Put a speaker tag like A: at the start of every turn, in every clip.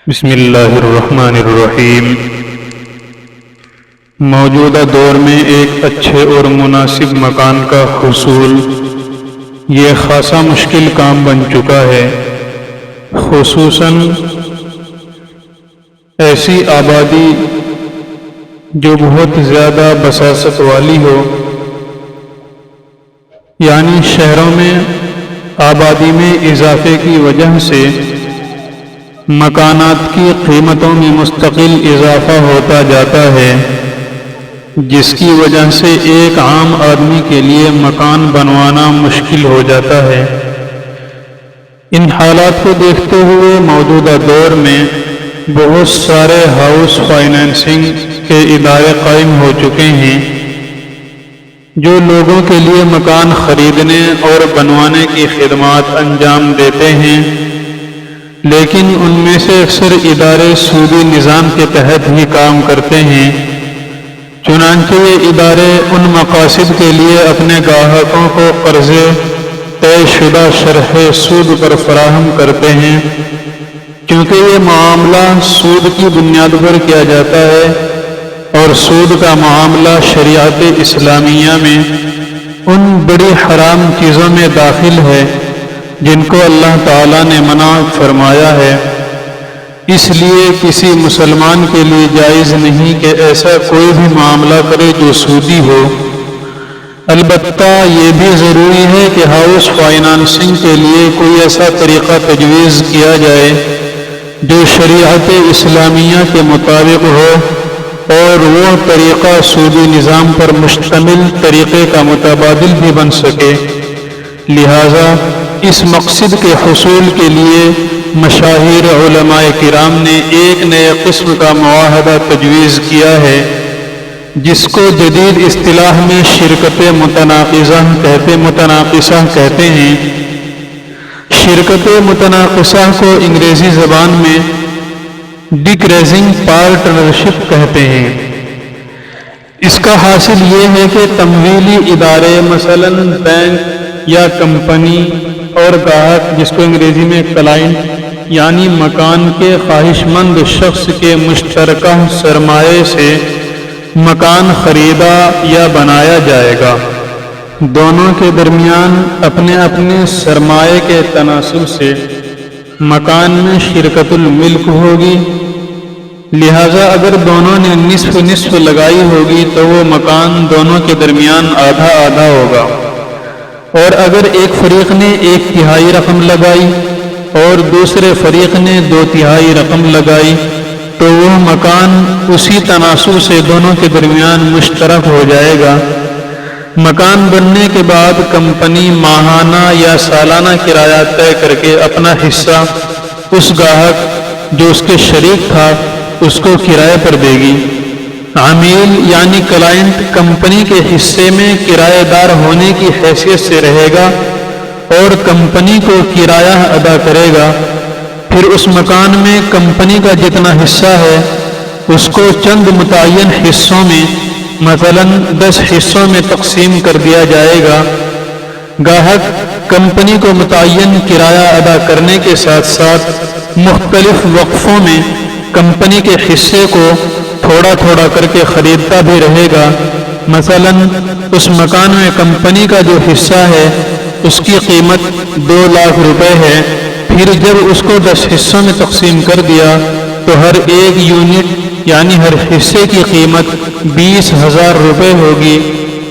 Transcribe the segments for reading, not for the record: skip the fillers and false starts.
A: بسم اللہ الرحمن الرحیم۔ موجودہ دور میں ایک اچھے اور مناسب مکان کا حصول یہ خاصا مشکل کام بن چکا ہے، خصوصاً ایسی آبادی جو بہت زیادہ بساست والی ہو، یعنی شہروں میں آبادی میں اضافے کی وجہ سے مکانات کی قیمتوں میں مستقل اضافہ ہوتا جاتا ہے، جس کی وجہ سے ایک عام آدمی کے لیے مکان بنوانا مشکل ہو جاتا ہے۔ ان حالات کو دیکھتے ہوئے موجودہ دور میں بہت سارے ہاؤس فائنینسنگ کے ادارے قائم ہو چکے ہیں جو لوگوں کے لیے مکان خریدنے اور بنوانے کی خدمات انجام دیتے ہیں، لیکن ان میں سے اکثر ادارے سودی نظام کے تحت ہی کام کرتے ہیں۔ چنانچہ یہ ادارے ان مقاصد کے لیے اپنے گاہکوں کو قرضے طے شدہ شرح سود پر فراہم کرتے ہیں۔ کیونکہ یہ معاملہ سود کی بنیاد پر کیا جاتا ہے اور سود کا معاملہ شریعت اسلامیہ میں ان بڑی حرام چیزوں میں داخل ہے جن کو اللہ تعالیٰ نے منع فرمایا ہے۔ اس لیے کسی مسلمان کے لیے جائز نہیں کہ ایسا کوئی بھی معاملہ کرے جو سودی ہو۔ البتہ یہ بھی ضروری ہے کہ ہاؤس فائنانسنگ کے لیے کوئی ایسا طریقہ تجویز کیا جائے جو شریعت اسلامیہ کے مطابق ہو، اور وہ طریقہ سودی نظام پر مشتمل طریقے کا متبادل بھی بن سکے۔ لہذا اس مقصد کے حصول کے لیے مشاہیر علماء کرام نے ایک نئے قسم کا معاہدہ تجویز کیا ہے، جس کو جدید اصطلاح میں شرکت متناقصہ کہتے ہیں۔ شرکت متناقصہ کو انگریزی زبان میں ڈیکریزنگ پارٹنرشپ کہتے ہیں۔ اس کا حاصل یہ ہے کہ تمویلی ادارے مثلاً بینک یا کمپنی اور گاہک، جس کو انگریزی میں کلائنٹ یعنی مکان کے خواہش مند شخص کے مشترکہ سرمایے سے مکان خریدا یا بنایا جائے گا۔ دونوں کے درمیان اپنے اپنے سرمایے کے تناسب سے مکان میں شرکت الملک ہوگی۔ لہذا اگر دونوں نے نصف نصف لگائی ہوگی تو وہ مکان دونوں کے درمیان آدھا آدھا ہوگا، اور اگر ایک فریق نے 1/3 رقم لگائی اور دوسرے فریق نے 2/3 رقم لگائی تو وہ مکان اسی تناسب سے دونوں کے درمیان مشترک ہو جائے گا۔ مکان بننے کے بعد کمپنی ماہانہ یا سالانہ کرایہ طے کر کے اپنا حصہ اس گاہک جو اس کے شریک تھا اس کو کرائے پر دے گی۔ عمیل یعنی کلائنٹ کمپنی کے حصے میں کرایہ دار ہونے کی حیثیت سے رہے گا اور کمپنی کو کرایہ ادا کرے گا۔ پھر اس مکان میں کمپنی کا جتنا حصہ ہے اس کو چند متعین حصوں میں مثلاً 10 حصوں میں تقسیم کر دیا جائے گا۔ گاہک کمپنی کو متعین کرایہ ادا کرنے کے ساتھ ساتھ مختلف وقفوں میں کمپنی کے حصے کو تھوڑا تھوڑا کر کے خریدتا بھی رہے گا۔ مثلاً اس مکان میں کمپنی کا جو حصہ ہے اس کی قیمت 2 لاکھ روپے ہے۔ پھر جب اس کو 10 حصوں میں تقسیم کر دیا تو ہر ایک یونٹ یعنی ہر حصے کی قیمت 20,000 روپے ہوگی۔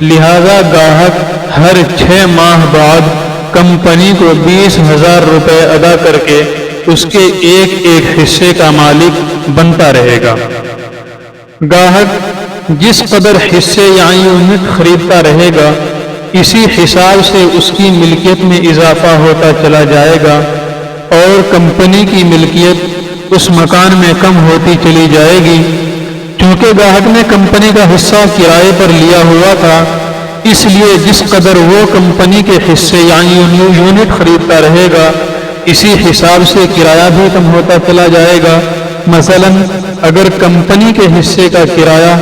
A: لہذا گاہک ہر 6 ماہ بعد کمپنی کو 20,000 روپے ادا کر کے اس کے ایک ایک حصے کا مالک بنتا رہے گا۔ گاہک جس قدر حصے یا یونٹ خریدتا رہے گا اسی حساب سے اس کی ملکیت میں اضافہ ہوتا چلا جائے گا، اور کمپنی کی ملکیت اس مکان میں کم ہوتی چلی جائے گی۔ چونکہ گاہک نے کمپنی کا حصہ کرائے پر لیا ہوا تھا، اس لیے جس قدر وہ کمپنی کے حصے یعنی یونٹ خریدتا رہے گا اسی حساب سے کرایہ بھی کم ہوتا چلا جائے گا۔ مثلاً اگر کمپنی کے حصے کا کرایہ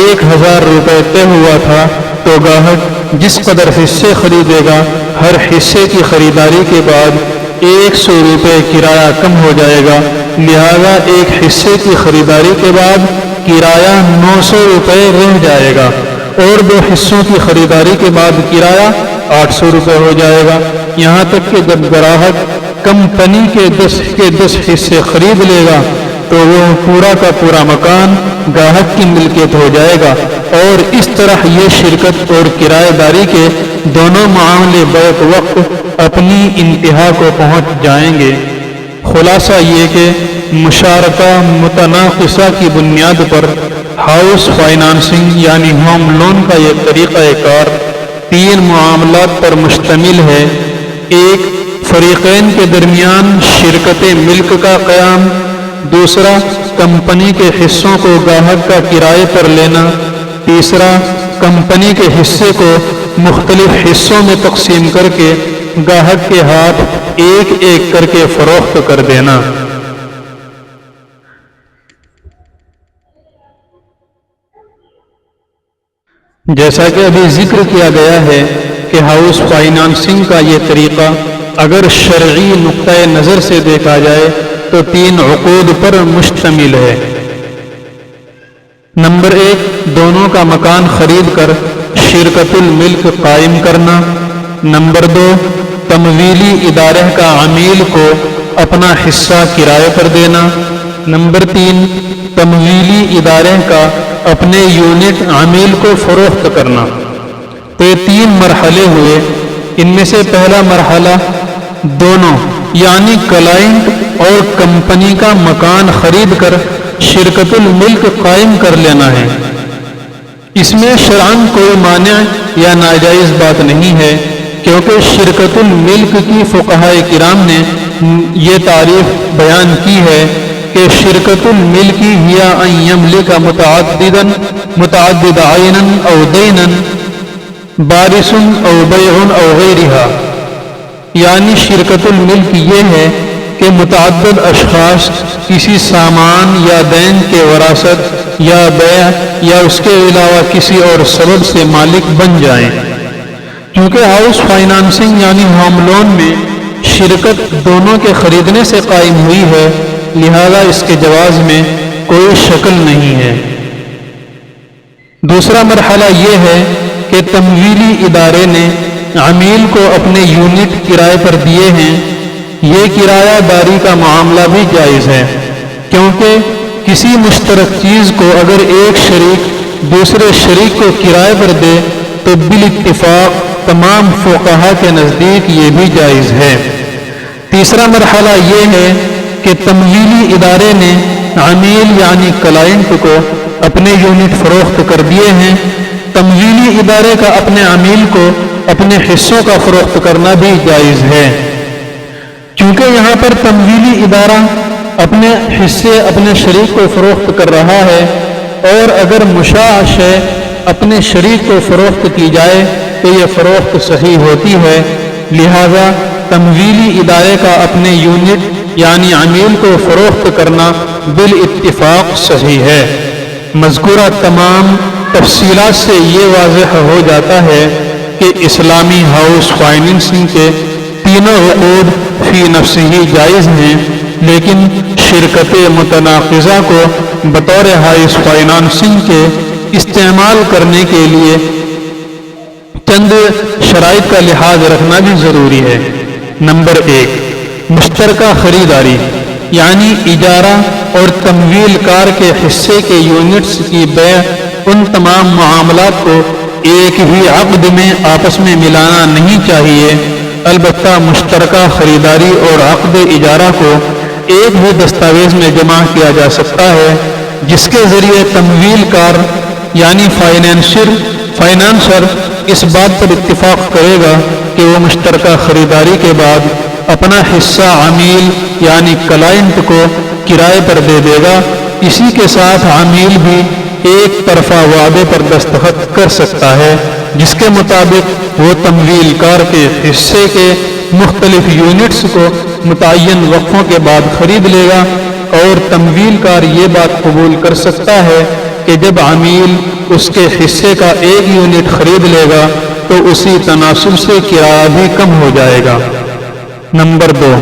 A: 1,000 روپے طے ہوا تھا تو گاہک جس قدر حصے خریدے گا ہر حصے کی خریداری کے بعد 100 روپے کرایہ کم ہو جائے گا، لہذا ایک حصے کی خریداری کے بعد کرایہ 900 روپے رہ جائے گا اور 2 حصوں کی خریداری کے بعد کرایہ 800 روپے ہو جائے گا، یہاں تک کہ جب گراہک کمپنی کے 10 حصے خرید لے گا تو وہ پورا کا پورا مکان گاہک کی ملکیت ہو جائے گا، اور اس طرح یہ شرکت اور کرایہ داری کے دونوں معاملے بیک وقت اپنی انتہا کو پہنچ جائیں گے۔ خلاصہ یہ کہ مشارکہ متناقصہ کی بنیاد پر ہاؤس فائنانسنگ یعنی ہوم لون کا یہ طریقہ کار 3 معاملات پر مشتمل ہے۔ 1، فریقین کے درمیان شرکت ملک کا قیام۔ 2، کمپنی کے حصوں کو گاہک کا کرائے پر لینا۔ 3، کمپنی کے حصے کو مختلف حصوں میں تقسیم کر کے گاہک کے ہاتھ ایک ایک کر کے فروخت کر دینا۔ جیسا کہ ابھی ذکر کیا گیا ہے کہ ہاؤس فائنانسنگ کا یہ طریقہ اگر شرعی نقطۂ نظر سے دیکھا جائے تو 3 عقود پر مشتمل ہے۔ نمبر 1، دونوں کا مکان خرید کر شرکت الملک قائم کرنا۔ نمبر 2، تمویلی ادارے کا عمیل کو اپنا حصہ کرائے پر دینا۔ نمبر 3، تمویلی ادارے کا اپنے یونٹ عمیل کو فروخت کرنا۔ تو یہ 3 مرحلے ہوئے۔ ان میں سے پہلا مرحلہ دونوں یعنی کلائنٹ اور کمپنی کا مکان خرید کر شرکت الملک قائم کر لینا ہے۔ اس میں شرعاً کوئی مانع یا ناجائز بات نہیں ہے، کیونکہ شرکت الملک کی فقہائے کرام نے یہ تعریف بیان کی ہے کہ شرکت الملک ہی ان یملک متعدد عینا او دینا بارث او بیع او غیرہا، یعنی شرکت الملک یہ ہے کہ متعدد اشخاص کسی سامان یا دین کے وراثت یا بیع یا اس کے علاوہ کسی اور سبب سے مالک بن جائیں۔ کیونکہ ہاؤس فائنانسنگ یعنی ہوم لون میں شرکت دونوں کے خریدنے سے قائم ہوئی ہے، لہذا اس کے جواز میں کوئی شکل نہیں ہے۔ دوسرا مرحلہ یہ ہے کہ تمویلی ادارے نے عمیل کو اپنے یونٹ کرائے پر دیے ہیں۔ یہ کرایہ داری کا معاملہ بھی جائز ہے، کیونکہ کسی مشترک چیز کو اگر ایک شریک دوسرے شریک کو کرائے پر دے تو بالاتفاق تمام فقہا کے نزدیک یہ بھی جائز ہے۔ تیسرا مرحلہ یہ ہے کہ تمویلی ادارے نے عمیل یعنی کلائنٹ کو اپنے یونٹ فروخت کر دیے ہیں۔ تمویلی ادارے کا اپنے عمیل کو اپنے حصوں کا فروخت کرنا بھی جائز ہے، کیونکہ یہاں پر تمویلی ادارہ اپنے حصے اپنے شریک کو فروخت کر رہا ہے، اور اگر مشاع شے اپنے شریک کو فروخت کی جائے تو یہ فروخت صحیح ہوتی ہے، لہذا تمویلی ادارے کا اپنے یونٹ یعنی عمیل کو فروخت کرنا بالاتفاق صحیح ہے۔ مذکورہ تمام تفصیلات سے یہ واضح ہو جاتا ہے کہ اسلامی ہاؤس فائنانسنگ کے تینوں عقود فی نفس ہی جائز ہیں، لیکن شرکت متناقضہ کو بطور ہاؤس فائنانسنگ کے استعمال کرنے کے لیے چند شرائط کا لحاظ رکھنا بھی ضروری ہے۔ نمبر 1، مشترکہ خریداری یعنی اجارہ اور تمویل کار کے حصے کے یونٹس کی بیع۔ ان تمام معاملات کو ایک ہی عقد میں آپس میں ملانا نہیں چاہیے، البتہ مشترکہ خریداری اور عقد اجارہ کو ایک ہی دستاویز میں جمع کیا جا سکتا ہے، جس کے ذریعے تمویل کار یعنی فائنانسر اس بات پر اتفاق کرے گا کہ وہ مشترکہ خریداری کے بعد اپنا حصہ عمیل یعنی کلائنٹ کو کرائے پر دے دے گا۔ اسی کے ساتھ عمیل بھی ایک طرفہ وعدے پر دستخط کر سکتا ہے، جس کے مطابق وہ تمویل کار کے حصے کے مختلف یونٹس کو متعین وقفوں کے بعد خرید لے گا، اور تمویل کار یہ بات قبول کر سکتا ہے کہ جب عمیل اس کے حصے کا ایک یونٹ خرید لے گا تو اسی تناسب سے کرایہ بھی کم ہو جائے گا۔ نمبر 2،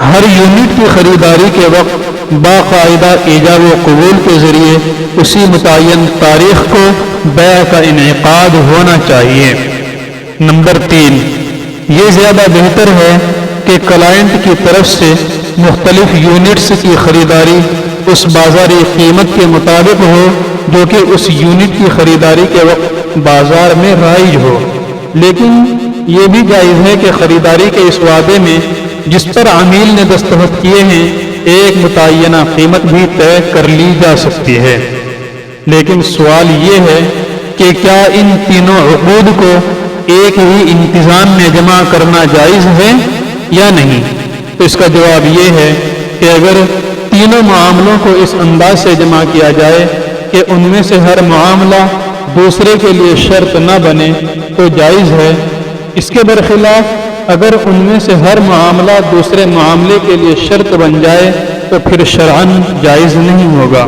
A: ہر یونٹ کی خریداری کے وقت باقاعدہ ایجاب و قبول کے ذریعے اسی متعین تاریخ کو بیع کا انعقاد ہونا چاہیے۔ نمبر 3، یہ زیادہ بہتر ہے کہ کلائنٹ کی طرف سے مختلف یونٹس کی خریداری اس بازاری قیمت کے مطابق ہو جو کہ اس یونٹ کی خریداری کے وقت بازار میں رائج ہو، لیکن یہ بھی جائز ہے کہ خریداری کے اس وعدے میں جس پر عمیل نے دستخط کیے ہیں ایک متعینہ قیمت بھی طے کر لی جا سکتی ہے۔ لیکن سوال یہ ہے کہ کیا ان تینوں عقود کو ایک ہی انتظام میں جمع کرنا جائز ہے یا نہیں؟ تو اس کا جواب یہ ہے کہ اگر تینوں معاملوں کو اس انداز سے جمع کیا جائے کہ ان میں سے ہر معاملہ دوسرے کے لیے شرط نہ بنے تو جائز ہے۔ اس کے برخلاف اگر ان میں سے ہر معاملہ دوسرے معاملے کے لیے شرط بن جائے تو پھر شرعاً جائز نہیں ہوگا،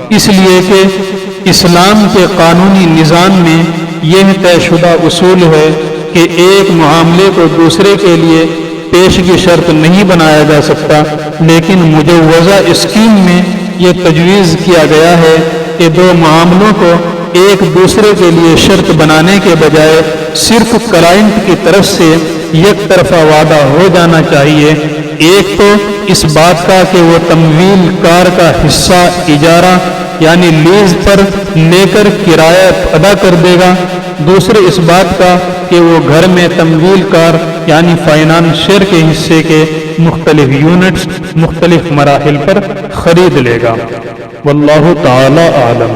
A: اس لیے کہ اسلام کے قانونی نظام میں یہ طے شدہ اصول ہے کہ ایک معاملے کو دوسرے کے لیے پیشگی شرط نہیں بنایا جا سکتا، لیکن مجوزہ اسکیم میں یہ تجویز کیا گیا ہے کہ دو معاملوں کو ایک دوسرے کے لیے شرط بنانے کے بجائے صرف کلائنٹ کی طرف سے یک طرفہ وعدہ ہو جانا چاہیے۔ ایک تو اس بات کا کہ وہ تمویل کار کا حصہ اجارہ یعنی لیز پر لے کر کرایہ ادا کر دے گا، دوسرے اس بات کا کہ وہ گھر میں تمویل کار یعنی فائنانشر کے حصے کے مختلف یونٹس مختلف مراحل پر خرید لے گا۔ واللہ تعالی اعلم۔